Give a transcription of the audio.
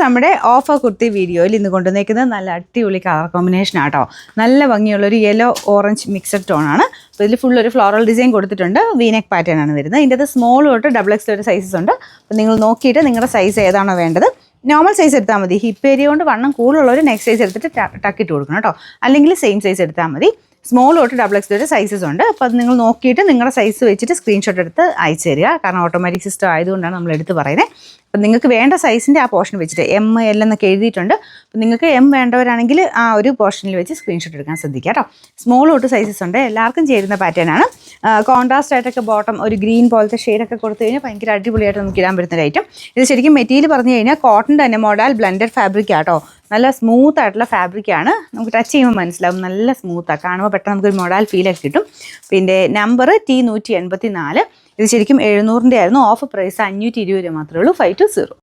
നമ്മുടെ ഓഫർ കുർത്തി വീഡിയോയിൽ ഇന്ന് കൊണ്ടുവന്നേക്കുന്നത് നല്ല അടിപൊളി കളർ കോമ്പിനേഷൻ ആട്ടോ. നല്ല ഭംഗിയുള്ളൊരു യെല്ലോ ഓറഞ്ച് മിക്സഡ് ടോൺ ആണ്. അപ്പോൾ ഇതിൽ ഫുൾ ഒരു ഫ്ലോറൽ ഡിസൈൻ കൊടുത്തിട്ടുണ്ട്. വീനെക്ക് പാറ്റേൺ ആണ് വരുന്നത്. ഇതിൻ്റെ സ്മോൾ തൊട്ട് XXL വരെ സൈസസ് ഉണ്ട്. അപ്പോൾ നിങ്ങൾ നോക്കിയിട്ട് നിങ്ങളുടെ സൈസ് ഏതാണോ വേണ്ടത് നോർമൽ സൈസ് എടുത്താൽ മതി. ഹിപ്പ് ഏരിയ കൊണ്ട് വണ്ണം കൂടുതലുള്ളവർ നെക്സ്റ്റ് സൈസ് എടുത്തിട്ട് ടക്കിട്ട് കൊടുക്കണം കേട്ടോ. അല്ലെങ്കിൽ സെയിം സൈസ് എടുത്താൽ മതി. സ്മോൾ തൊട്ട് XXL വരെ സൈസസ് ഉണ്ട്. അപ്പോൾ അത് നിങ്ങൾ നോക്കിയിട്ട് നിങ്ങളുടെ സൈസ് വെച്ചിട്ട് സ്ക്രീൻഷോട്ട് എടുത്ത് അയച്ചു തരിക. കാരണം ഓട്ടോമാറ്റിക് സിസ്റ്റം ആയതുകൊണ്ടാണ് നമ്മൾ എടുത്ത് പറയുന്നത്. അപ്പം നിങ്ങൾക്ക് വേണ്ട സൈസിൻ്റെ ആ പോർഷൻ വെച്ചിട്ട് ML എന്നൊക്കെ എഴുതിയിട്ടുണ്ട്. അപ്പം നിങ്ങൾക്ക് വേണ്ടവരാണെങ്കിൽ ആ ഒരു പോർഷനിൽ വെച്ച് സ്ക്രീൻഷോട്ട് എടുക്കാൻ ശ്രദ്ധിക്കുക കേട്ടോ. സ്മോൾ തൊട്ട് സൈസസ് ഉണ്ട്. എല്ലാവർക്കും ചേരുന്ന പാറ്റേൺ ആണ്. കോൺട്രാസ്റ്റ് ആയിട്ടൊക്കെ ബോട്ടം ഒരു ഗ്രീൻ പോലത്തെ ഷെയ്ഡൊക്കെ കൊടുത്തു കഴിഞ്ഞാൽ ഭയങ്കര അടിപൊളിയായിട്ട് നമുക്ക് ഇടാൻ പറ്റുന്ന ഒരു ഐറ്റം. ഇത് ശരിക്കും മെറ്റീരിയൽ പറഞ്ഞു കഴിഞ്ഞാൽ കോട്ടൺ തന്നെ മോഡൽ ബ്ലെൻഡഡ് ഫാബ്രിക് ആട്ടോ. നല്ല സ്മൂത്ത് ആയിട്ടുള്ള ഫാബ്രിക്കാണ്. നമുക്ക് ടച്ച് ചെയ്യുമ്പോൾ മനസ്സിലാവും നല്ല സ്മൂത്താണ്. കാണുമ്പോൾ പെട്ടെന്ന് നമുക്കൊരു മോഡൽ ഫീലൊക്കെ കിട്ടും. പിന്നെ നമ്പർ T184. ഇത് ശരിക്കും 700 ആയിരുന്നു. ഓഫർ പ്രൈസ് 520 രൂപ മാത്രമേ ഉള്ളൂ. 520.